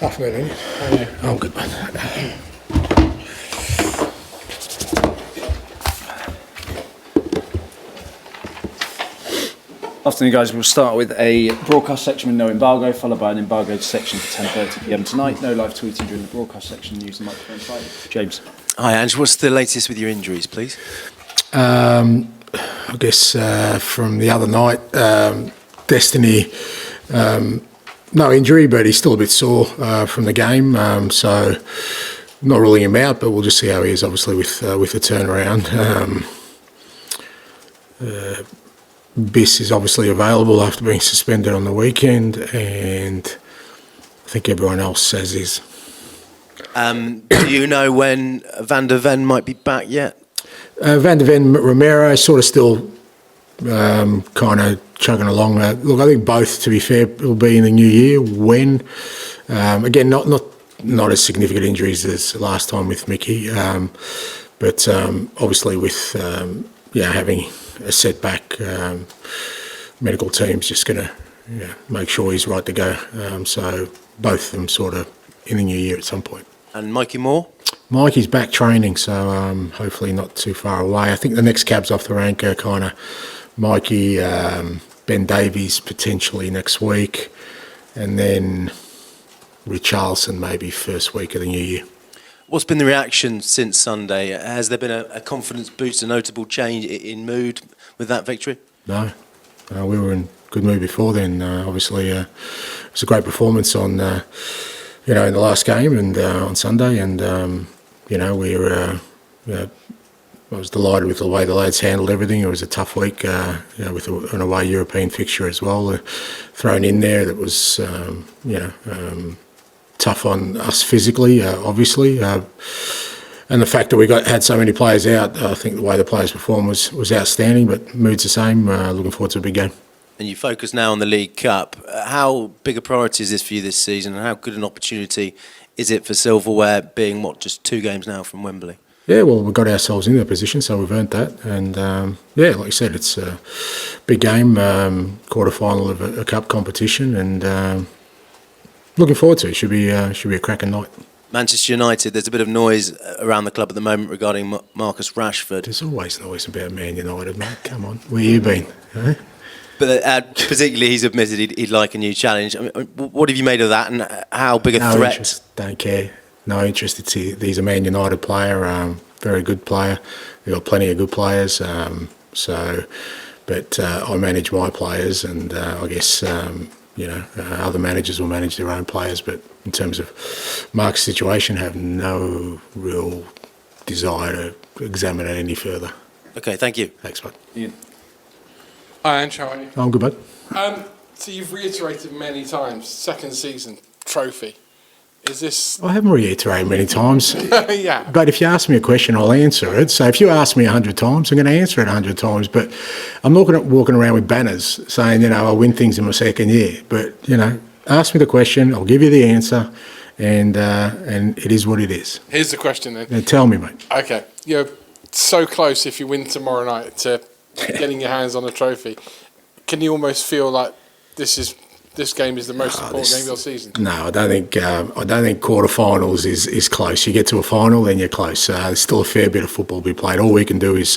Afternoon, Andy. I'm good, man. Afternoon, guys. We'll start with a broadcast section with no embargo, followed by an embargoed section for 10:30 p.m. tonight. No live tweeting during the broadcast section. Use the microphone side. James. Hi, Ange. What's the latest with your injuries, please? I guess from the other night, Destiny, no injury, but he's still a bit sore from the game. So not ruling him out, but we'll just see how he is, obviously, with the turnaround. Biss is obviously available after being suspended on the weekend, and I think everyone else says is. Do you know when Van der Ven might be back yet? Van der Ven, Romero, sort of still kind of chugging along. Look, I think both, to be fair, will be in the new year. When, again, not as significant injuries as last time with Mickey, but obviously with having a setback, medical team's just going to make sure he's right to go. So both of them sort of in the new year at some point. And Mikey Moore? Mikey's back training, so hopefully not too far away. I think the next cab's off the rank are kind of Mikey, Ben Davies potentially next week, and then Richarlison maybe first week of the new year. What's been the reaction since Sunday? Has there been a confidence boost, a notable change in mood with that victory? No, we were in good mood before then. Obviously, it was a great performance on, in the last game and on Sunday, and I was delighted with the way the lads handled everything. It was a tough week, with an away European fixture as well thrown in there. That was, tough on us physically, obviously, and the fact that we had so many players out. I think the way the players performed was outstanding. But mood's the same. Looking forward to a big game. And you focus now on the League Cup. How big a priority is this for you this season, and how good an opportunity is it for silverware, being just 2 games now from Wembley? Yeah, well, we got ourselves in that position, so we've earned that. And like you said, it's a big game, quarter-final of a cup competition, and looking forward to it. Should be a cracking night. Manchester United, there's a bit of noise around the club at the moment regarding Marcus Rashford. There's always noise about Man United, mate. Come on, where you been? Eh? But particularly, he's admitted he'd like a new challenge. I mean, what have you made of that, and how big a threat? Interest, don't care. No interest. He's a Man United player, very good player. They've got plenty of good players. But I manage my players, and I guess other managers will manage their own players. But in terms of Mark's situation, have no real desire to examine it any further. Okay, thank you. Thanks, bud. Ian. Hi, Ange, how are you? I'm good, bud. So you've reiterated many times, second season, trophy. Is this... I haven't reiterated many times. Yeah. But if you ask me a question, I'll answer it. So if you ask me 100 times, I'm going to answer it 100 times. But I'm not going to walking around with banners saying, I'll win things in my second year. But, ask me the question, I'll give you the answer, and it is what it is. Here's the question then. Now tell me, mate. Okay. You're so close if you win tomorrow night to getting your hands on a trophy. Can you almost feel like this game is the most important game of your season? No, I don't think quarterfinals is close. You get to a final, then you're close. There's still a fair bit of football to be played. All we can do is,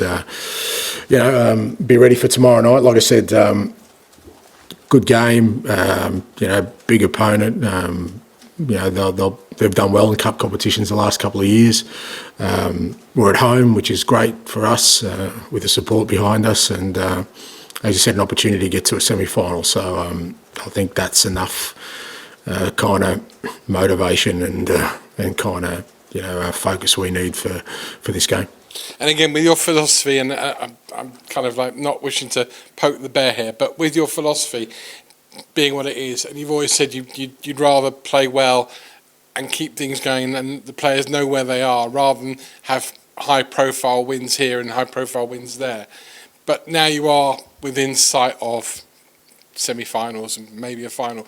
be ready for tomorrow night. Like I said, good game. Big opponent. They've done well in cup competitions the last couple of years. We're at home, which is great for us with the support behind us, and as you said, an opportunity to get to a semi-final. So I think that's enough kind of motivation and kind of focus we need for this game. And again, with your philosophy, and I'm kind of like not wishing to poke the bear here, but with your philosophy being what it is, and you've always said you'd rather play well and keep things going and the players know where they are rather than have high-profile wins here and high-profile wins there. But now you are within sight of semi-finals and maybe a final.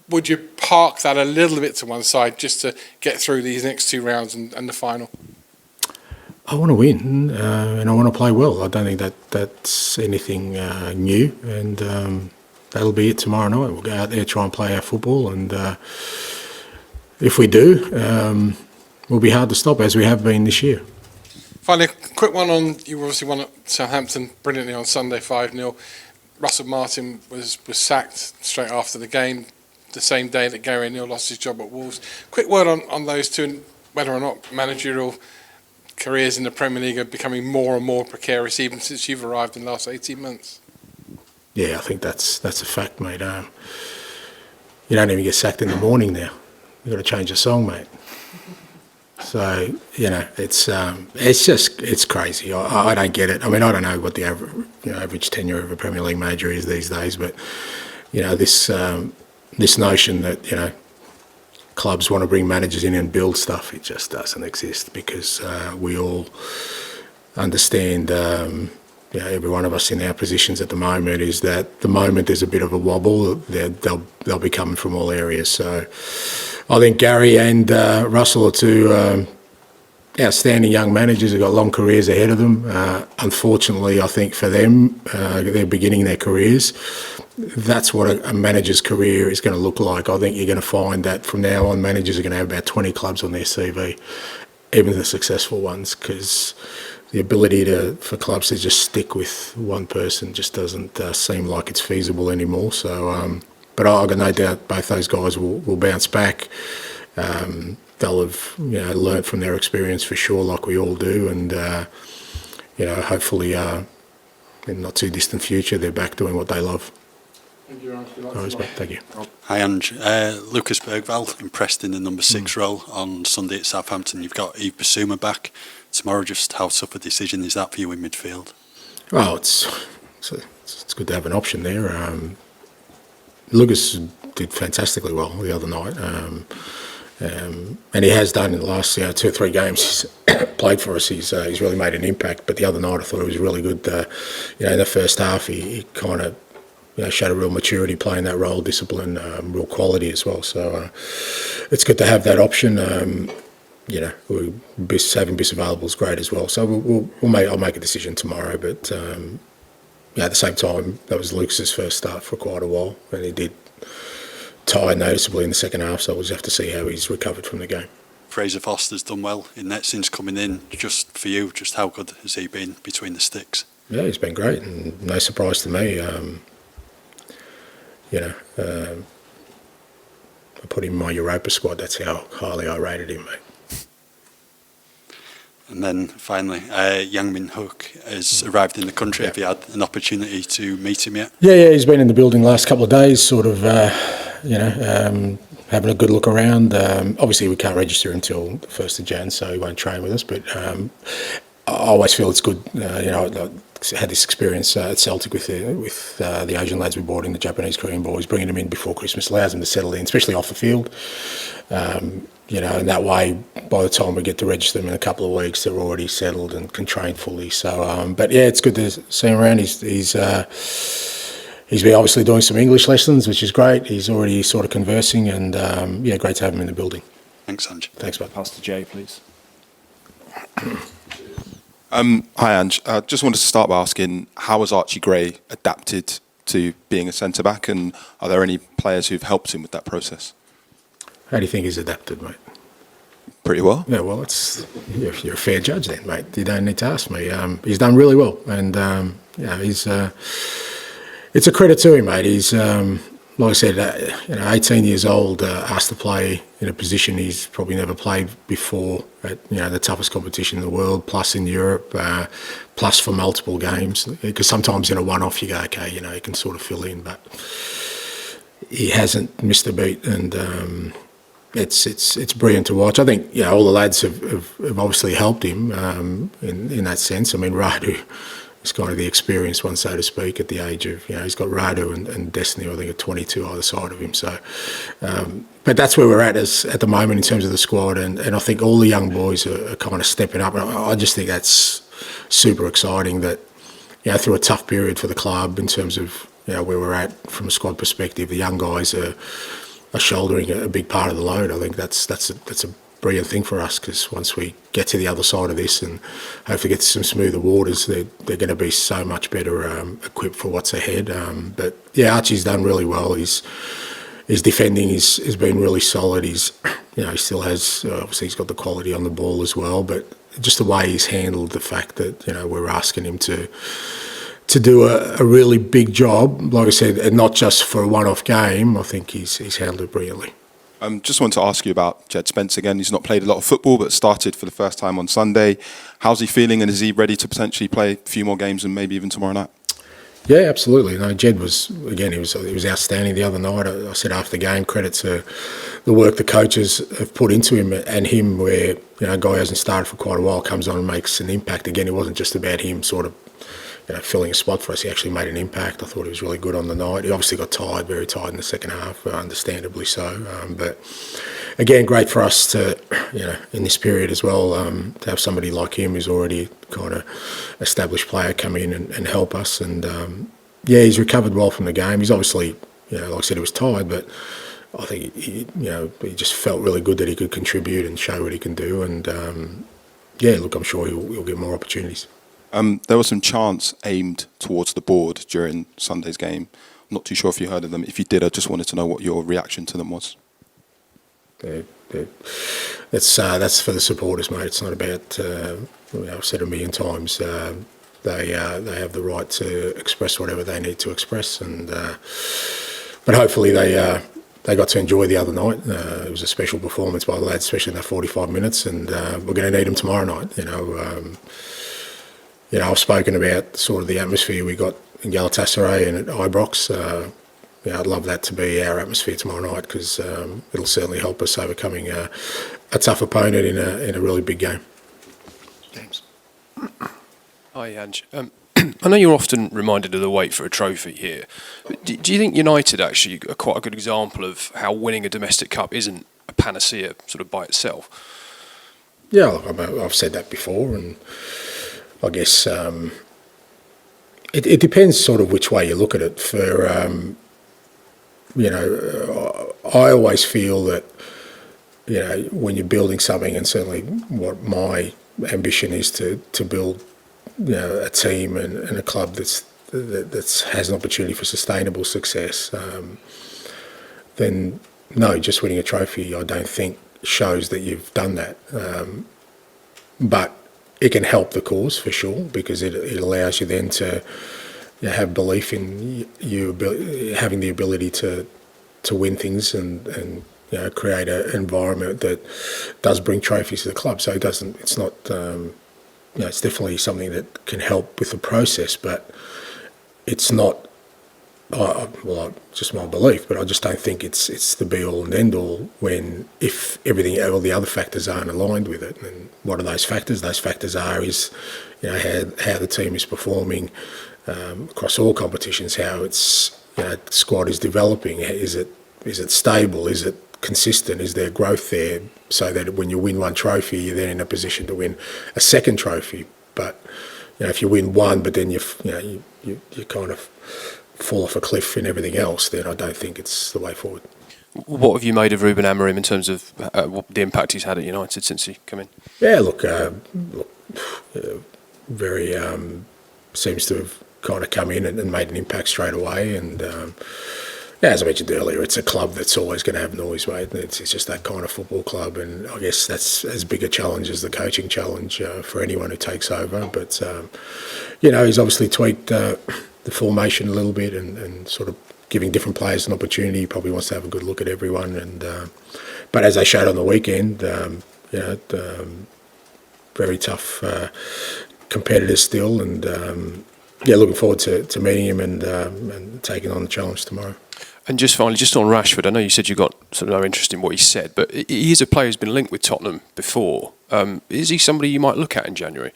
Would you park that a little bit to one side just to get through these next 2 rounds and the final? I want to win and I want to play well. I don't think that's anything new, and that'll be it tomorrow night. We'll go out there, try and play our football, and if we do, we'll be hard to stop, as we have been this year. Finally, a quick one on, you obviously won at Southampton brilliantly on Sunday, 5-0. Russell Martin was sacked straight after the game, the same day that Gary O'Neill lost his job at Wolves. Quick word on those two, and whether or not managerial careers in the Premier League are becoming more and more precarious, even since you've arrived in the last 18 months. Yeah, I think that's a fact, mate. You don't even get sacked in the morning now. You've got to change the song, mate. So, you know, it's crazy. I don't get it. I mean, I don't know what the average tenure of a Premier League manager is these days, but, you know, this notion that, you know, clubs want to bring managers in and build stuff, it just doesn't exist, because we all understand, you know, every one of us in our positions at the moment, is that the moment there's a bit of a wobble, they'll be coming from all areas. So I think Gary and Russell are two outstanding young managers who've got long careers ahead of them. Unfortunately, I think for them, they're beginning their careers. That's what a manager's career is going to look like. I think you're going to find that from now on, managers are going to have about 20 clubs on their CV, even the successful ones, because the ability for clubs to just stick with one person just doesn't seem like it's feasible anymore. So, but I've got no doubt both those guys will bounce back. They'll have, you know, learnt from their experience for sure, like we all do, and you know, hopefully in the not too distant future, they're back doing what they love. Thank you, Thank you. Hi, Ange. Lucas Bergvall impressed in the number 6 role on Sunday at Southampton. You've got Yves Bissouma back tomorrow. Just how tough a decision is that for you in midfield? Well, it's good to have an option there. Lucas did fantastically well the other night, and he has done in the last 2 or 3 games he's played for us. He's really made an impact. But the other night I thought he was really good. You know, in the first half he kind of, you know, showed a real maturity playing that role, discipline, real quality as well. So it's good to have that option. You know, having Biss available is great as well. So I'll make a decision tomorrow. But yeah, at the same time, that was Lucas's first start for quite a while, and he did tire noticeably in the second half. So we'll just have to see how he's recovered from the game. Fraser Foster's done well in net since coming in. Just for you, just how good has he been between the sticks? Yeah, he's been great, and no surprise to me. You know, I put him in my Europa squad. That's how highly I rated him, mate. And then finally, Yang Min Hook has arrived in the country. Have you had an opportunity to meet him yet? Yeah, he's been in the building the last couple of days, sort of, you know, having a good look around. Obviously, we can't register until the 1st of Jan, so he won't train with us, but I always feel it's good. You know, I had this experience at Celtic with the Asian lads we brought in, the Japanese Korean boys, bringing them in before Christmas allows them to settle in, especially off the field. You know, and that way, by the time we get to register them in a couple of weeks, they're already settled and can train fully. So, but yeah, it's good to see him around. He's been obviously doing some English lessons, which is great. He's already sort of conversing, and yeah, great to have him in the building. Thanks, Ange. Thanks, bud. Pass to Jay, please. Hi, Ange. I just wanted to start by asking, how has Archie Gray adapted to being a centre-back, and are there any players who've helped him with that process? How do you think he's adapted, mate? Pretty well. Yeah, well, you're a fair judge then, mate. You don't need to ask me. He's done really well, and yeah, it's a credit to him, mate. He's like I said, you know, 18 years old, asked to play in a position he's probably never played before at, you know, the toughest competition in the world, plus in Europe, plus for multiple games. Because sometimes in a one-off you go, okay, you know, you can sort of fill in, but he hasn't missed a beat, and it's brilliant to watch. I think, you know, all the lads have obviously helped him in that sense. I mean, Radu is kind of the experienced one, so to speak, at the age of, you know, he's got Radu and Destiny, I think, at 22 either side of him. So, but that's where we're at the moment in terms of the squad, and I think all the young boys are kind of stepping up, and I just think that's super exciting that, you know, through a tough period for the club in terms of, you know, where we're at from a squad perspective, the young guys are shouldering a big part of the load. I think that's a brilliant thing for us, because once we get to the other side of this and hopefully get to some smoother waters, they're going to be so much better equipped for what's ahead. But yeah, Archie's done really well. His defending has been really solid. He's, he still has, obviously he's got the quality on the ball as well, but just the way he's handled the fact that, we're asking him to do a really big job, like I said, and not just for a one-off game, I think he's handled it brilliantly. Just wanted to ask you about Jed Spence again. He's not played a lot of football, but started for the first time on Sunday. How's he feeling, and is he ready to potentially play a few more games and maybe even tomorrow night? Yeah, absolutely. No, Jed was, again, he was outstanding the other night. I said after the game, credit to the work the coaches have put into him and him, where, a guy who hasn't started for quite a while comes on and makes an impact. Again, it wasn't just about him sort of filling a spot for us. He actually made an impact. I thought he was really good on the night. He obviously got tired, very tired in the second half, understandably so. But again, great for us to, in this period as well, to have somebody like him who's already kind of established player come in and help us. And he's recovered well from the game. He's obviously, like I said, he was tired, but I think he just felt really good that he could contribute and show what he can do. And look, I'm sure he'll get more opportunities. There were some chants aimed towards the board during Sunday's game. I'm not too sure if you heard of them. If you did, I just wanted to know what your reaction to them was. That's for the supporters, mate. It's not about. I've said it a million times. They have the right to express whatever they need to express, and but hopefully they got to enjoy the other night. It was a special performance by the lads, especially in that 45 minutes, and we're going to need them tomorrow night. I've spoken about sort of the atmosphere we got in Galatasaray and at Ibrox. I'd love that to be our atmosphere tomorrow night, because it'll certainly help us overcoming a tough opponent in a really big game. James. Hi, Ange. I know you're often reminded of the wait for a trophy here, but do you think United actually are quite a good example of how winning a domestic cup isn't a panacea sort of by itself? Yeah, look, I've said that before, and I guess it depends sort of which way you look at it. I always feel that, when you're building something, and certainly what my ambition is to build, a team and a club that has an opportunity for sustainable success, then no, just winning a trophy I don't think shows that you've done that. But it can help the cause for sure, because it allows you then to have belief in you having the ability to win things and create an environment that does bring trophies to the club. So it's not it's definitely something that can help with the process, but it's not. Just my belief, but I just don't think it's the be all and end all if all the other factors aren't aligned with it. And what are those factors? Those factors are how the team is performing across all competitions, how its squad is developing. Is it stable? Is it consistent? Is there growth there? So that when you win one trophy, you're then in a position to win a second trophy. But if you win one, but then you kind of fall off a cliff in everything else, then I don't think it's the way forward. What have you made of Ruben Amorim in terms of the impact he's had at United since he came in? Yeah, look, very seems to have kind of come in and made an impact straight away. And as I mentioned earlier, it's a club that's always going to have noise, mate. It's just that kind of football club, and I guess that's as big a challenge as the coaching challenge for anyone who takes over. But he's obviously tweaked the formation a little bit and sort of giving different players an opportunity. He probably wants to have a good look at everyone. And but as they showed on the weekend, very tough competitors still. And looking forward to meeting him and taking on the challenge tomorrow. And just finally, just on Rashford, I know you said you got sort of no interest in what he said, but he is a player who's been linked with Tottenham before. Is he somebody you might look at in January?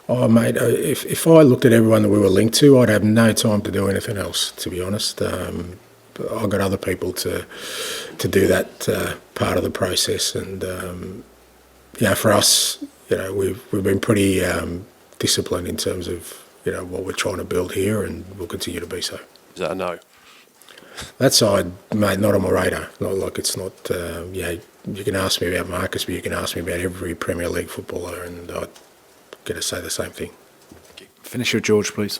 Oh, mate, if I looked at everyone that we were linked to, I'd have no time to do anything else, to be honest. I've got other people to do that part of the process. And, for us, we've been pretty disciplined in terms of, what we're trying to build here, and we'll continue to be so. Is that a no? That side, mate, not on my radar. It's not, you can ask me about Marcus, but you can ask me about every Premier League footballer, and I'd going to say the same thing. Finish with George, please.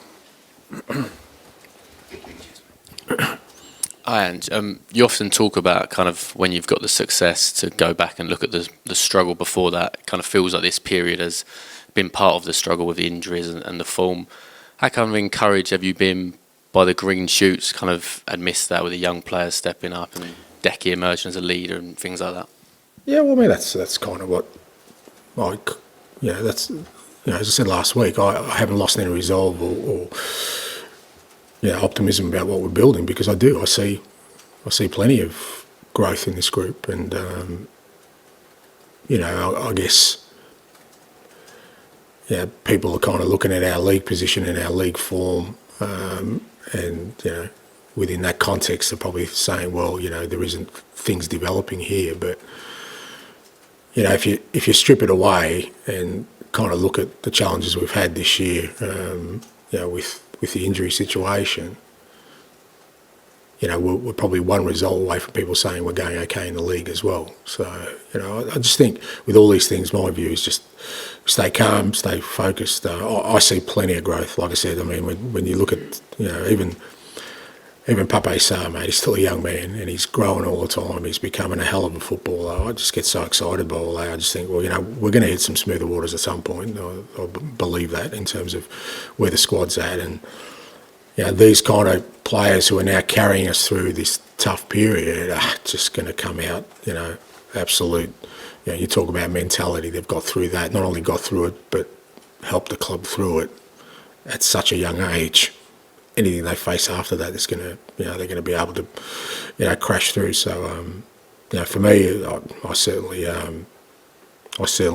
Hi, Ange. You often talk about kind of when you've got the success to go back and look at the struggle before that. It kind of feels like this period has been part of the struggle with the injuries and the form. How kind of encouraged have you been by the green shoots kind of amidst that with the young players stepping up and Decky emerging as a leader and things like that? Yeah, well, I mean, that's kind of what, that's, as I said last week, I haven't lost any resolve or optimism about what we're building, because I do. I see plenty of growth in this group, and I guess people are kind of looking at our league position and our league form, and within that context, they're probably saying, well, there isn't things developing here, but if you strip it away and kind of look at the challenges we've had this year, with the injury situation, we're probably one result away from people saying we're going okay in the league as well. So, I just think with all these things, my view is just stay calm, stay focused. I see plenty of growth. Like I said, I mean, when you look at, even Pape Sarr, mate, he's still a young man and he's growing all the time. He's becoming a hell of a footballer. I just get so excited by all that. I just think, well, we're going to hit some smoother waters at some point. I believe that in terms of where the squad's at. And, these kind of players who are now carrying us through this tough period are just going to come out, absolute. You talk about mentality. They've got through that, not only got through it, but helped the club through it at such a young age. Anything they face after that is going to, they're going to be able to, crash through. So, for me, I certainly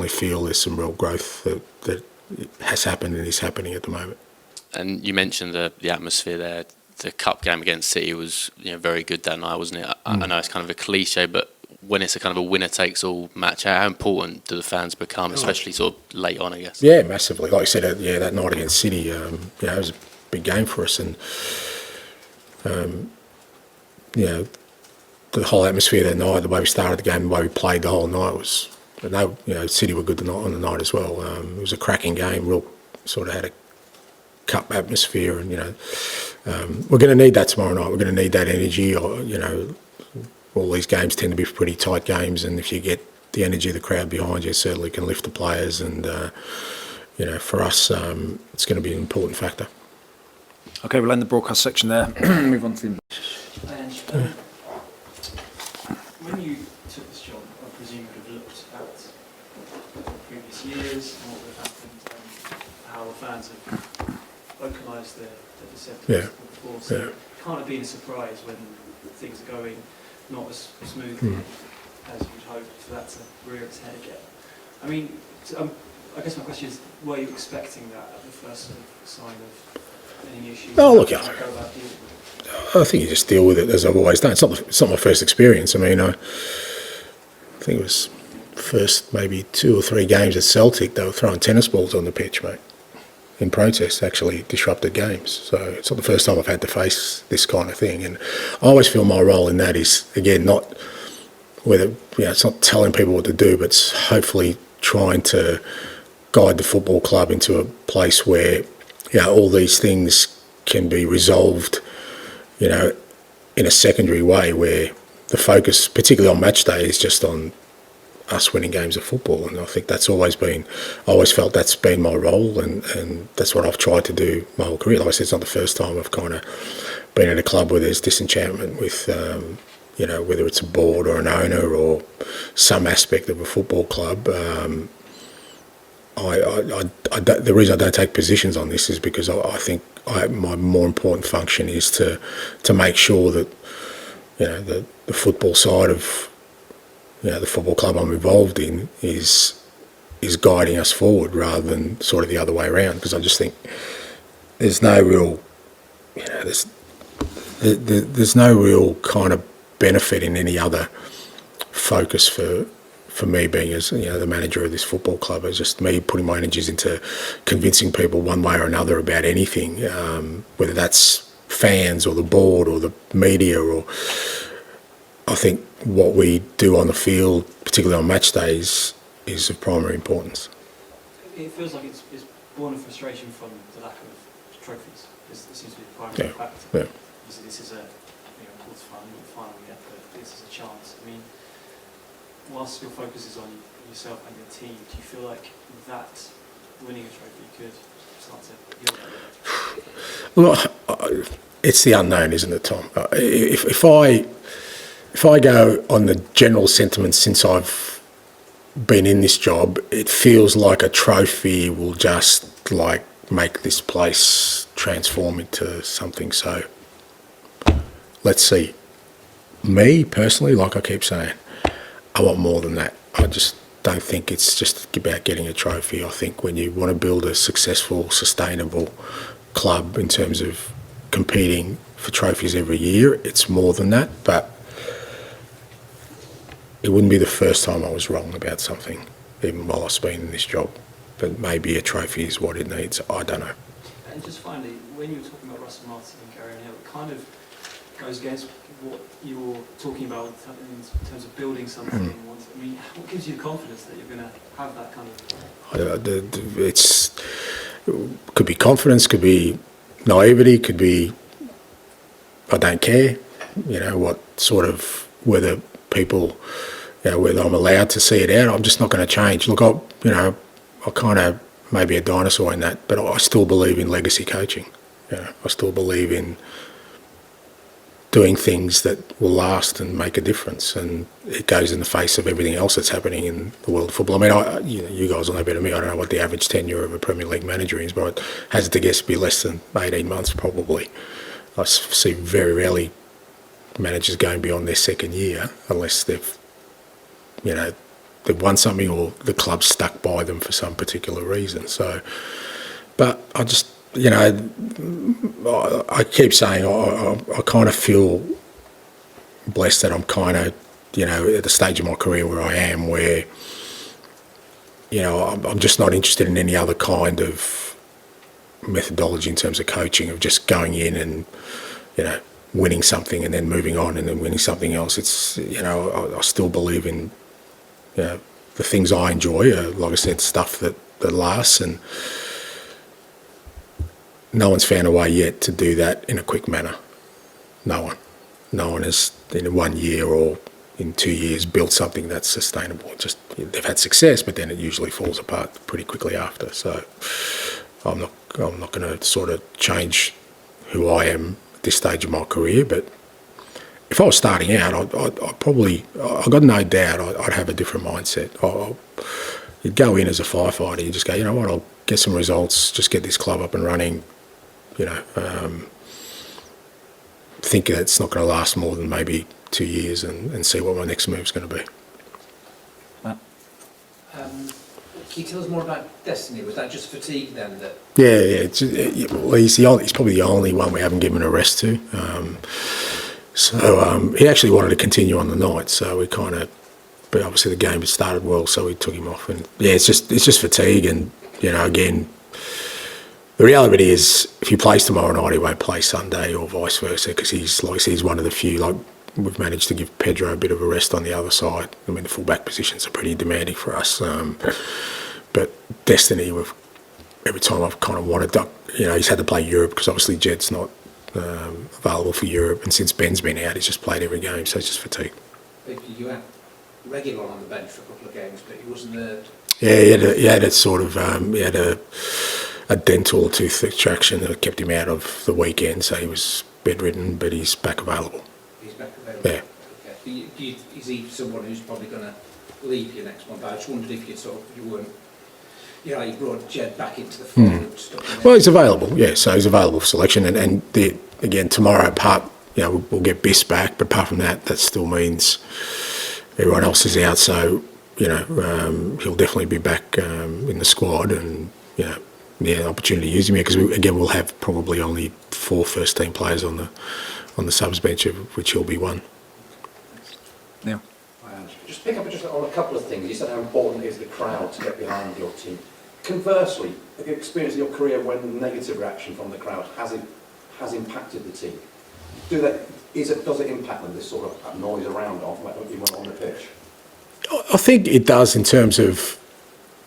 feel there's some real growth that has happened and is happening at the moment. And you mentioned the atmosphere there. The cup game against City was very good that night, wasn't it? I know it's kind of a cliche, but when it's a kind of a winner-takes-all match, how important do the fans become, especially sort of late on, I guess? Yeah, massively. Like I said, that night against City, it was a big game for us, and the whole atmosphere that night, the way we started the game, the way we played the whole night was. City were good on the night as well. It was a cracking game. Real sort of had a cup atmosphere, and we're going to need that tomorrow night. We're going to need that energy. All these games tend to be pretty tight games, and if you get the energy of the crowd behind you, it certainly can lift the players. And for us, it's going to be an important factor. Okay, we'll end the broadcast section there. Move on to when you took this job, I presume you would have looked at previous years and what would have happened and how the fans have vocalised their dissent before. So it can't have been a surprise when things are going not as smoothly as you'd hope for that to rear its head again. I mean, I guess my question is, were you expecting that at the first sort of sign of any issues? Oh, look, I think you just deal with it as I've always done. It's not my first experience. I mean, I think it was first maybe 2 or 3 games at Celtic, they were throwing tennis balls on the pitch, mate, in protest, actually disrupted games. So it's not the first time I've had to face this kind of thing. And I always feel my role in that is, again, not whether, it's not telling people what to do, but it's hopefully trying to guide the football club into a place where, all these things can be resolved, in a secondary way, where the focus, particularly on match day, is just on us winning games of football. And I think that's always been, I always felt that's been my role, and that's what I've tried to do my whole career. Like I said, it's not the first time I've kind of been at a club where there's disenchantment with, whether it's a board or an owner or some aspect of a football club. The reason I don't take positions on this is because I think my more important function is to make sure that the football side of the football club I'm involved in is guiding us forward rather than sort of the other way around. Because I just think there's no real there's no real kind of benefit in any other focus for me being as the manager of this football club. It's just me putting my energies into convincing people one way or another about anything, whether that's fans or the board or the media. Or I think what we do on the field, particularly on match days, is of primary importance. It feels like it's born of frustration from the lack of trophies. This seems to be the primary factor. Yeah. Obviously, this is a quarter-final, not the final yet, but this is a chance. I mean, whilst your focus is on yourself and your team, do you feel like that winning a trophy could start to heal that? Well, it's the unknown, isn't it, Tom? If I go on the general sentiment since I've been in this job, it feels like a trophy will just like make this place transform into something. So let's see. Me personally, like I keep saying, I want more than that. I just don't think it's just about getting a trophy. I think when you want to build a successful, sustainable club in terms of competing for trophies every year, it's more than that. But it wouldn't be the first time I was wrong about something, even while I've been in this job. But maybe a trophy is what it needs. I don't know. And just finally, when you were talking about Russell Martin and Gary O'Neill, it kind of goes against what you were talking about in terms of building something. I mean, what gives you the confidence that you're going to have that kind of... Could be confidence, could be naivety, could be I don't care, what sort of, whether people, whether I'm allowed to see it out. I'm just not going to change. Look, I kind of maybe a dinosaur in that, but I still believe in legacy coaching. I still believe in doing things that will last and make a difference, and it goes in the face of everything else that's happening in the world of football. I mean, you guys will know better than me. I don't know what the average tenure of a Premier League manager is, but I hazard to guess be less than 18 months probably. I see very rarely managers going beyond their second year unless they've won something or the club's stuck by them for some particular reason. So, but I just, I keep saying I kind of feel blessed that I'm kind of, at the stage of my career where I am, where, I'm just not interested in any other kind of methodology in terms of coaching, of just going in and, winning something and then moving on and then winning something else. It's, I still believe in, the things I enjoy, like I said, stuff that lasts, and no one's found a way yet to do that in a quick manner. No one has in 1 year or in 2 years built something that's sustainable. Just they've had success, but then it usually falls apart pretty quickly after. So I'm not going to sort of change who I am at this stage of my career. But if I was starting out, I got no doubt I'd have a different mindset. You'd go in as a firefighter, you just go, I'll get some results, just get this club up and running, think that it's not going to last more than maybe 2 years and see what my next move's going to be. Can you tell us more about Destiny? Was that just fatigue then? He's probably the only one we haven't given a rest to. So he actually wanted to continue on the night, so we but obviously the game had started well, so we took him off. And it's just fatigue, and again, the reality is if he plays tomorrow night, he won't play Sunday or vice versa, because he's one of the few. We've managed to give Pedro a bit of a rest on the other side. I mean, the fullback positions are pretty demanding for us, but Destiny, every time I've kind of wanted to, he's had to play Europe because obviously Jed's not available for Europe, and since Ben's been out, he's just played every game, so it's just fatigue. You had regular on the bench for a couple of games, but he wasn't there. Yeah, he had a sort of he had a dental tooth extraction that kept him out of the weekend, so he was bedridden, but he's back available. He's back available. Yeah. Okay. Is he someone who's probably going to leave you next month? I just wondered if you weren't. You brought Jed back into the fold. Well, he's available, yeah. So he's available for selection, and again tomorrow, we'll get Biss back, but apart from that, that still means everyone else is out. So he'll definitely be back in the squad, and opportunity to use him here, because we'll have probably only 4 first-team players on the subs bench, of which he'll be one. Yeah. Just pick up on a couple of things. You said how important it is the crowd to get behind your team. Conversely, have you experienced in your career when negative reaction from the crowd has impacted the team? Does it impact them, this sort of noise around even on the pitch? I think it does, in terms of,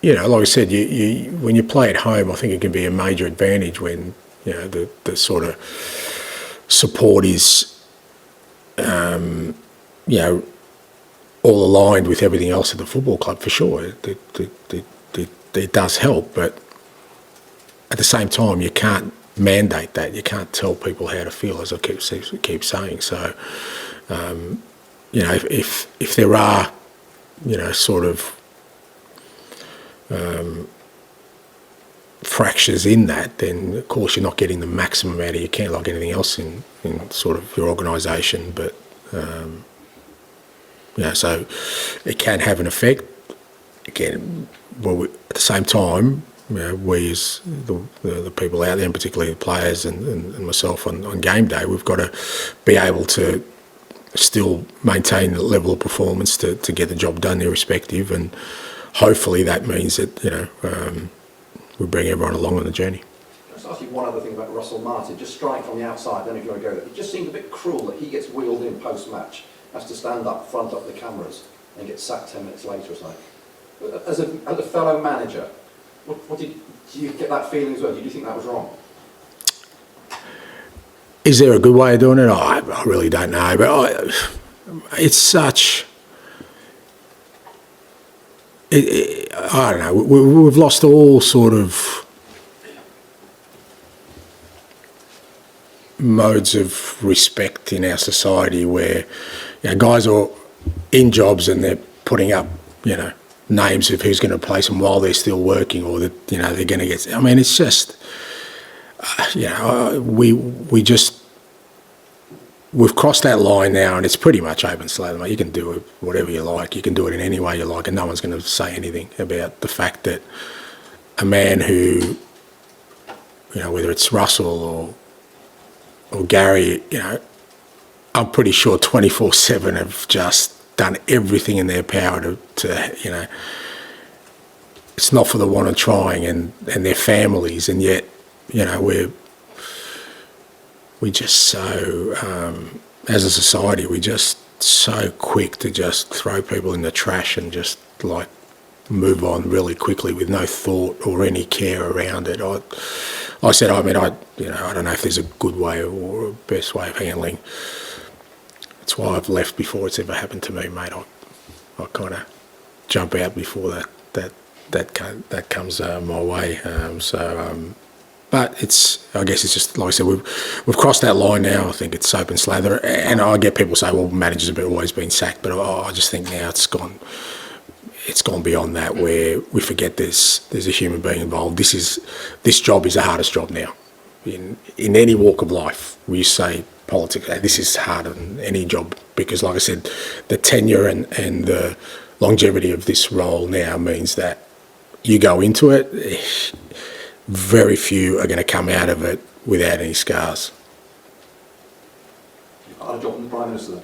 like I said, you when you play at home, I think it can be a major advantage when the sort of support is you know, all aligned with everything else at the football club, for sure. It does help, but at the same time, you can't mandate that. You can't tell people how to feel, as I keep saying. So, you know, if there are, you know, sort of fractures in that, then of course you're not getting the maximum out of your care like anything else in sort of your organisation. But you know, so it can have an effect. Again, well, at the same time, you know, we as the people out there, and particularly the players and myself on game day, we've got to be able to still maintain the level of performance to get the job done irrespective, and hopefully that means that, you know, we bring everyone along on the journey. Can I just ask you one other thing about Russell Martin? Just strike from the outside, I don't know if you want to go there. It just seemed a bit cruel that he gets wheeled in post-match, has to stand up front of the cameras and gets sacked 10 minutes later or something. As a fellow manager, do you get that feeling as well? Do you think that was wrong? Is there a good way of doing it? I really don't know, but it's such... I don't know, we've lost all sort of modes of respect in our society where, you know, guys are in jobs and they're putting up, you know, names of who's going to replace them while they're still working, or that, you know, they're going to get... I mean, it's just, you know, we've crossed that line now, and it's pretty much open slate. You can do it whatever you like. You can do it in any way you like, and no one's going to say anything about the fact that a man who, you know, whether it's Russell or Gary, you know, I'm pretty sure 24/7 have just done everything in their power to you know, it's not for the want of trying, and their families, and yet, you know, we just so, as a society, we're just so quick to just throw people in the trash and just like move on really quickly with no thought or any care around it. I don't know if there's a good way or a best way of handling. That's why I've left before it's ever happened to me, mate. I kind of jump out before that comes my way. But I guess it's just, like I said, we've crossed that line now. I think it's open slather, and I get people say, well, managers have always been sacked, but I just think now it's gone beyond that, where we forget there's a human being involved. This job is the hardest job now in any walk of life. We used to say politics, this is harder than any job, because, like I said, the tenure and the longevity of this role now means that you go into it, very few are going to come out of it without any scars. I'd job from the Prime Minister then.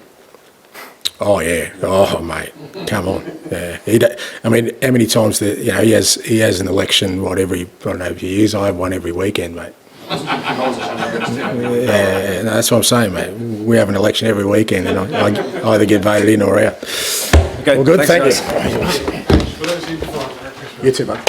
Oh yeah, oh mate, come on. Yeah, I mean, how many times he has an election, every, I don't know, few years. I have one every weekend, mate. Yeah, no, that's what I'm saying, mate. We have an election every weekend, and I either get voted in or out. Okay, well, good. Thank you. You too, mate.